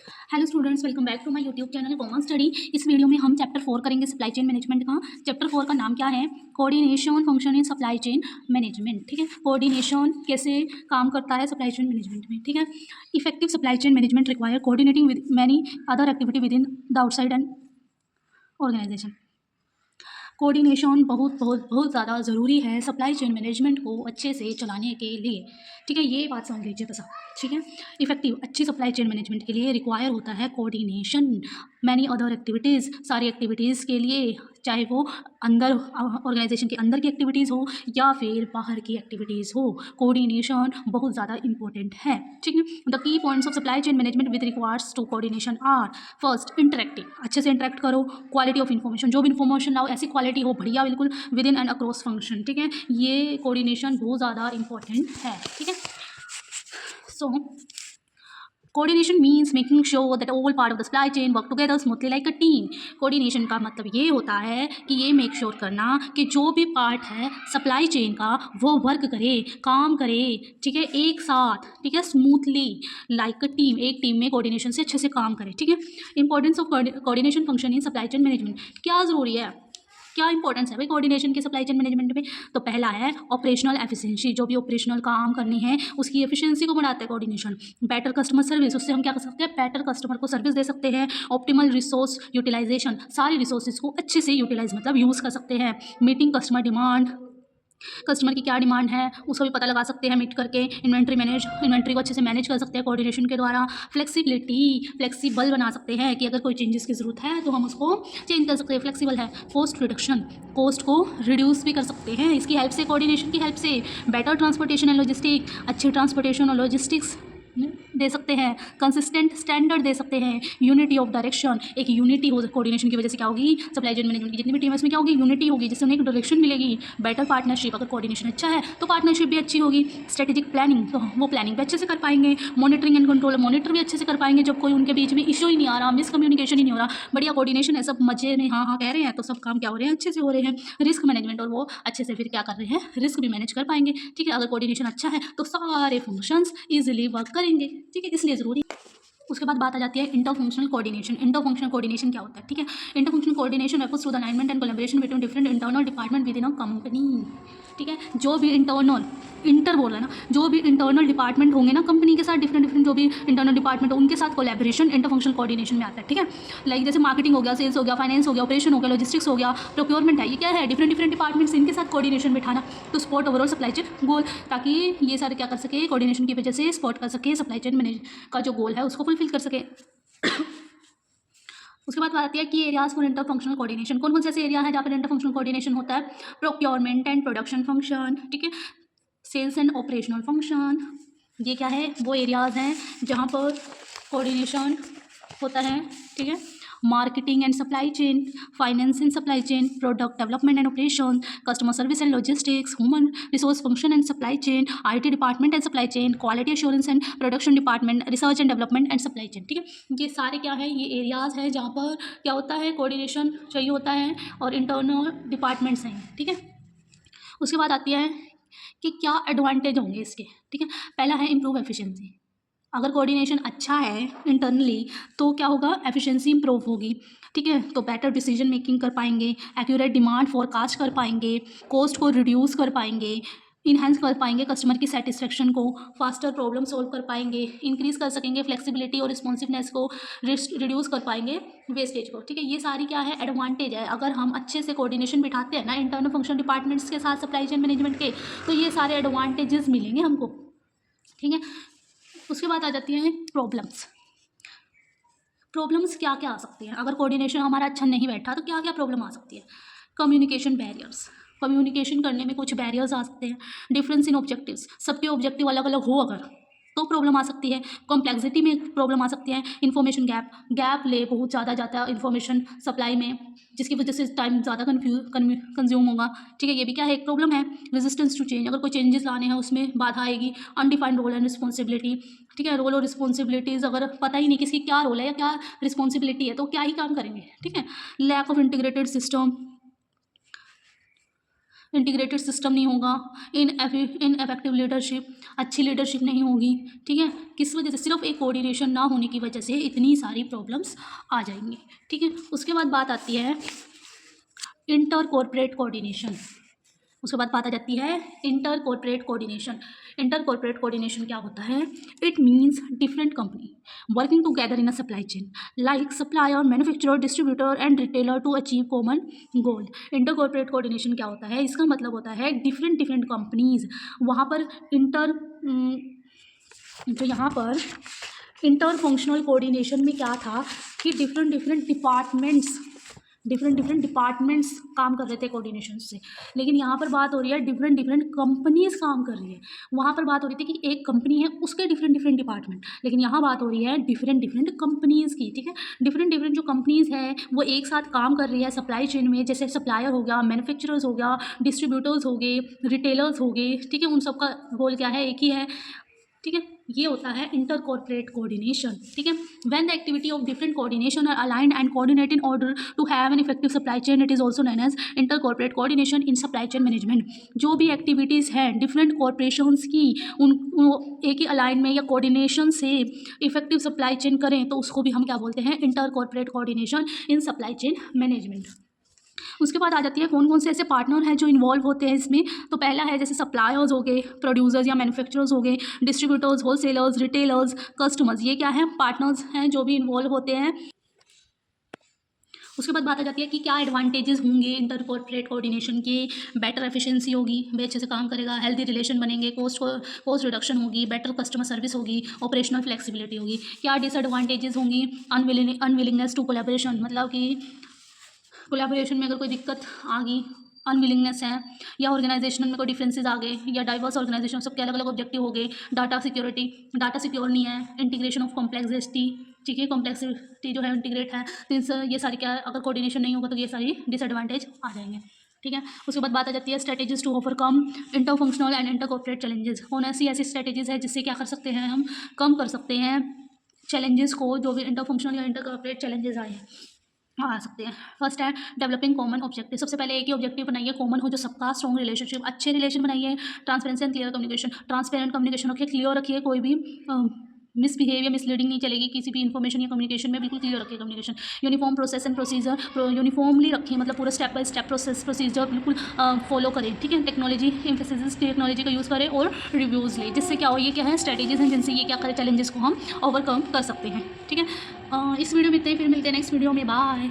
Hello students, welcome back to my YouTube channel Common Study. इस video में हम chapter 4 करेंगे सप्लाई चेन मैनेजमेंट का। चैप्टर 4 का नाम क्या है? Coordination function in supply chain management. ठीक है, कोऑर्डिनेशन कैसे काम करता है सप्लाई चेन मैनेजमेंट में। ठीक है, effective supply chain management require coordinating with many other activity with in the outside and organisation. Coordination बहुत बहुत बहुत ज़्यादा ज़रूरी है सप्लाई चेन मैनेजमेंट को अच्छे से चलाने के लिए। ठीक है, ये बात समझ लीजिए बस। ठीक है, इफेक्टिव अच्छी सप्लाई चेन मैनेजमेंट के लिए रिक्वायर होता है कोऑर्डिनेशन मैनी अदर एक्टिविटीज़, सारी एक्टिविटीज़ के लिए, चाहे वो अंदर ऑर्गेनाइजेशन के अंदर की एक्टिविटीज़ हो या फिर बाहर की एक्टिविटीज़ हो, कोऑर्डिनेशन बहुत ज़्यादा इंपॉर्टेंट है। ठीक है, the key points of supply chain management with requires to coordination are: first, interactive, अच्छे से इंटरेक्ट करो। क्वालिटी ऑफ इन्फॉर्मेशन, जो भी इन्फॉर्मेशन लाओ ऐसी क्वालिटी हो, बढ़िया बिल्कुल, with in and across function. ठीक है, ये कोऑर्डिनेशन बहुत ज़्यादा इंपॉर्टेंट है। ठीक है, so coordination means making sure that all part of the supply chain work together smoothly like a team. Coordination का मतलब ये होता है कि ये मेक श्योर करना कि जो भी पार्ट है सप्लाई चेन का वो वर्क करे, काम करे। ठीक है, एक साथ, ठीक है, स्मूथली लाइक अ टीम, एक टीम में कोऑर्डिनेशन से अच्छे से काम करे। ठीक है, importance of coordination function in supply chain management, क्या ज़रूरी है, क्या इंपॉर्टेंस है भाई कोऑर्डिनेशन की सप्लाई चेन मैनेजमेंट में? तो पहला है ऑपरेशनल एफिशिएंसी, जो भी ऑपरेशनल काम करनी है उसकी एफिशिएंसी को बढ़ाता है कोऑर्डिनेशन। बेटर कस्टमर सर्विस, उससे हम क्या कर सकते हैं, बेटर कस्टमर को सर्विस दे सकते हैं। ऑप्टिमल रिसोर्स यूटिलाइजेशन, सारी रिसोर्सेज को अच्छे से यूटिलाइज मतलब यूज़ कर सकते हैं। मीटिंग कस्टमर डिमांड, कस्टमर की क्या डिमांड है उसको भी पता लगा सकते हैं मीट करके। इन्वेंट्री को अच्छे से मैनेज कर सकते हैं कोऑर्डिनेशन के द्वारा। फ्लेक्सिबिलिटी, फ्लेक्सिबल बना सकते हैं कि अगर कोई चेंजेस की ज़रूरत है तो हम उसको चेंज कर सकते हैं, फ्लेक्सिबल है। कॉस्ट रिडक्शन, कॉस्ट को रिड्यूस भी कर सकते हैं इसकी हेल्प से, कोऑर्डिनेशन की हेल्प से। बेटर ट्रांसपोर्टेशन एंड लॉजिस्टिक, अच्छी ट्रांसपोर्टेशन और लॉजिस्टिक्स दे सकते हैं। कंसिस्टेंट स्टैंडर्ड दे सकते हैं। यूनिटी ऑफ डायरेक्शन, एक यूनिटी हो कोऑर्डिनेशन की वजह से क्या होगी, सप्लाई चेन मैनेजमेंट की जितनी भी टीम है इसमें क्या होगी, यूनिटी होगी, जिससे उन्हें एक डायरेक्शन मिलेगी। बेटर पार्टनरशिप, अगर कोऑर्डिनेशन अच्छा है तो पार्टनरशिप भी अच्छी होगी। स्ट्रेटेजिक प्लानिंग, तो वो प्लानिंग भी अच्छे से कर पाएंगे। मॉनिटरिंग एंड कंट्रोल, मॉनिटर भी अच्छे से कर पाएंगे जब कोई उनके बीच में इशू ही नहीं आ रहा, मिसकम्युनिकेशन ही नहीं हो रहा, बढ़िया कोऑर्डिनेशन है, सब मजे में हाँ हाँ कह रहे हैं तो सब काम क्या हो रहे हैं, अच्छे से हो रहे हैं। रिस्क मैनेजमेंट, और वो अच्छे से फिर क्या कर रहे हैं, रिस्क भी मैनेज कर पाएंगे। ठीक है, अगर कोऑर्डिनेशन अच्छा है तो सारे फंक्शंस इजीली वर्क करेंगे। ठीक है, इसलिए ज़रूरी। उसके बाद बात आ जाती है inter functional coordination. Inter functional coordination क्या होता है? ठीक है, inter functional coordination refers to the alignment and collaboration between different internal department with in a company. ठीक है, जो भी इंटरनल, इंटर बोल रहा है ना, जो भी इंटरनल डिपार्टमेंट होंगे ना कंपनी के साथ, डिफरेंट डिफरेंट जो भी इंटरनल डिपार्टमेंट हो उनके साथ कोलैबोरेशन इंटर फंक्शनल कोऑर्डिनेशन में आता है। ठीक है, लाइक जैसे मार्केटिंग हो गया, सेल्स हो गया, फाइनेंस हो गया, ऑपरेशन हो गया, लॉजिस्टिक्स हो गया, प्रोक्योरमेंट है, ये क्या है, डिफरेंट डिफरेंट डिपार्टमेंट्स, इनके साथ कोऑर्डिनेशन बिठाना तो स्पॉट ओवरऑल सप्लाई चेन गोल, ताकि ये सारे क्या कर सके, कोऑर्डिनेशन की वजह से स्पॉट कर सके, सप्लाई चेन मैनेज का जो गोल है उसको फुलफिल कर सके। उसके बाद बात आती है कि areas for inter functional coordination, कौन कौन से ऐसे एरिया है जहाँ पर इंटर फंक्शनल कोऑर्डिनेशन होता है? प्रोक्योरमेंट एंड प्रोडक्शन फंक्शन, ठीक है, सेल्स एंड ऑपरेशनल फंक्शन, ये क्या है, वो एरियाज हैं जहाँ पर कोऑर्डिनेशन होता है। ठीक है, marketing and supply chain, finance and supply chain, product development and operation, customer service and logistics, human resource function and supply chain, IT department and supply chain, quality assurance and production department, research and development and supply chain. ठीक है, ये सारे क्या है, ये areas हैं जहाँ पर क्या होता है, कोऑर्डिनेशन चाहिए होता है और इंटरनल डिपार्टमेंट्स हैं। ठीक है, उसके बाद आती है कि क्या एडवांटेज होंगे इसके। ठीक है, पहला है इम्प्रूव एफिशिएंसी, अगर कोऑर्डिनेशन अच्छा है इंटरनली तो क्या होगा, एफिशिएंसी इंप्रूव होगी। ठीक है, तो बेटर डिसीजन मेकिंग कर पाएंगे, एक्यूरेट डिमांड फोरकास्ट कर पाएंगे, कॉस्ट को रिड्यूस कर पाएंगे, इन्हेंस कर पाएंगे कस्टमर की सेटिस्फेक्शन को, फास्टर प्रॉब्लम सॉल्व कर पाएंगे, इंक्रीज कर सकेंगे फ्लेक्सिबिलिटी और रिस्पॉन्सिवनेस को, रिड्यूस कर पाएंगे वेस्टेज को। ठीक है, ये सारी क्या है, एडवांटेज है अगर हम अच्छे से कोऑर्डिनेशन बिठाते हैं ना इंटरनल फंक्शन डिपार्टमेंट्स के साथ सप्लाई चेन मैनेजमेंट के, तो ये सारे एडवांटेजेस मिलेंगे हमको। ठीक है, उसके बाद आ जाती हैं प्रॉब्लम्स। प्रॉब्लम्स क्या क्या आ सकती हैं अगर कोऑर्डिनेशन हमारा अच्छा नहीं बैठा, तो क्या क्या प्रॉब्लम आ सकती है? कम्युनिकेशन बैरियर्स, कम्युनिकेशन करने में कुछ बैरियर्स आ सकते हैं। डिफरेंस इन ऑब्जेक्टिव्स, सबके ऑब्जेक्टिव अलग अलग हो अगर तो प्रॉब्लम आ सकती है। कॉम्प्लेक्सिटी में प्रॉब्लम आ सकती है। इन्फॉर्मेशन गैप, गैप ले बहुत ज़्यादा जाता है इन्फॉर्मेशन सप्लाई में, जिसकी वजह से टाइम ज़्यादा कंज्यूम होगा। ठीक है, ये भी क्या है, एक प्रॉब्लम है। रेजिस्टेंस टू चेंज, अगर कोई चेंजेस लाने हैं उसमें बाधा आएगी। अनडिफाइंड रोल एंड रिस्पॉन्सिबिलिटी, ठीक है, रोल और रिस्पॉन्सिबिलिटीज़ अगर पता ही नहीं किसकी क्या रोल है या क्या रिस्पॉन्सिबिलिटी है तो क्या ही काम करेंगे। ठीक है, lack of integrated system, integrated system नहीं होगा, इन इफेक्टिव लीडरशिप, अच्छी लीडरशिप नहीं होगी, ठीक है। किस वजह से? सिर्फ एक कोऑर्डिनेशन ना होने की वजह से इतनी सारी प्रॉब्लम्स आ जाएंगी, ठीक है। उसके बाद बात आती है इंटर कॉर्पोरेट कोऑर्डिनेशन। उसके बाद बात आ जाती है inter corporate coordination. Inter corporate coordination क्या होता है? It means different company working together in a supply chain like supplier, manufacturer, distributor and retailer to achieve common goal. Inter corporate coordination क्या होता है? इसका मतलब होता है डिफरेंट डिफरेंट कंपनीज, वहाँ पर तो यहाँ पर इंटर फंक्शनल कोऑर्डिनेशन में क्या था कि डिफरेंट डिफरेंट डिपार्टमेंट्स काम कर रहे थे कोऑर्डिनेशन से, लेकिन यहाँ पर बात हो रही है डिफरेंट डिफरेंट कंपनीज काम कर रही है। वहाँ पर बात हो रही थी कि एक कंपनी है उसके डिफरेंट डिफरेंट डिपार्टमेंट, लेकिन यहाँ बात हो रही है डिफरेंट डिफरेंट कंपनीज़ की, ठीक है। डिफरेंट डिफरेंट जो कंपनीज़ हैं वो एक साथ काम कर रही है सप्लाई चेन में, जैसे सप्लायर हो गया, मैन्युफैक्चरर्स हो गया, डिस्ट्रीब्यूटर्स हो गए, रिटेलर्स हो गए, ठीक है। उन सबका रोल क्या है? एक ही है, ठीक है। ये होता है इंटर कॉर्पोरेट कोऑर्डिनेशन, ठीक है। When the activity of different coordination are aligned and coordinate in order to have an effective supply chain, it is also known as inter corporate coordination in supply chain management. जो भी activities हैं different corporations की, उन एक ही align में या coordination से effective supply chain करें तो उसको भी हम क्या बोलते हैं? Inter corporate coordination in supply chain management. उसके बाद आ जाती है कौन कौन से ऐसे पार्टनर हैं जो इन्वॉल्व होते हैं इसमें। तो पहला है जैसे सप्लायर्स हो गए, प्रोड्यूसर्स या मैन्युफैक्चरर्स हो गए, डिस्ट्रीब्यूटर्स, होलसेलर्स, रिटेलर्स, कस्टमर्स, ये क्या है? पार्टनर्स हैं जो भी इन्वॉल्व होते हैं। उसके बाद बात आ जाती है कि क्या एडवांटेजेस होंगे इंटर कॉर्पोरेट कोऑर्डिनेशन के। बेटर एफिशिएंसी होगी, वे अच्छे से काम करेगा, हेल्दी रिलेशन बनेंगे, कॉस्ट रिडक्शन होगी, बेटर कस्टमर सर्विस होगी, ऑपरेशनल फ्लेक्सिबिलिटी होगी। क्या डिसएडवांटेजेस होंगी? अनविलिंगनेस टू कोलैबोरेशन, मतलब कि कोलैबोरेशन में अगर कोई दिक्कत आ गई, अनविलिंगनेस है, या ऑर्गेनाइजेशन में कोई डिफरेंसेस आ गए, या डाइवर्स ऑर्गेनाइजेशन, सबके अलग अलग ऑब्जेक्टिव हो गए। डाटा सिक्योरिटी, डाटा सिक्योर नहीं है। इंटीग्रेशन ऑफ कॉम्प्लेक्सिटी, ठीक है, कॉम्प्लेक्सिटी जो है इंटीग्रेट है, तो ये सारी क्या, अगर कोऑर्डिनेशन नहीं होगा तो ये सारी डिसएडवांटेज आ जाएंगे, ठीक है। उसके बाद बात आ जाती है strategies to overcome inter functional and inter corporate challenges. कौन ऐसी स्ट्रेटेजीज है जिससे क्या कर सकते हैं? हम कम कर सकते हैं चैलेंजेस को, जो भी इंटर फंक्शनल या इंटर कॉर्पोरेट चैलेंजेस आए हैं आ सकते हैं। फर्स्ट है डेवलपिंग कॉमन ऑब्जेक्टिव। सबसे पहले एक ही ऑब्जेक्टिव बनाइए कॉमन हो, जो सबका स्ट्रॉन्ग रिलेशनशिप, अच्छे रिलेशन बनाइए। Transparency and clear communication, transparent communication रखिए, क्लियर रखिए, कोई भी मिसबिहेव या मिसलीडिंग नहीं चलेगी किसी भी इन्फॉर्मेशन या कम्युनिकेशन में, बिल्कुल क्लियर रखिए communication. Uniform process and procedure, uniformly रखिए, मतलब पूरा step by step process procedure बिल्कुल फॉलो करें, ठीक है। टेक्नोलॉजी एम्फेसिस, टेक्नोलॉजी का यूज़ करें और रिव्यूज़ लें, जिससे क्या हो, ये क्या है? स्ट्रेटेजीज हैं जिनसे ये क्या करें, चैलेंजेस को हम ओवरकम कर सकते हैं, ठीक है। इस वीडियो में इतना ही, फिर मिलते हैं नेक्स्ट वीडियो में, बाय।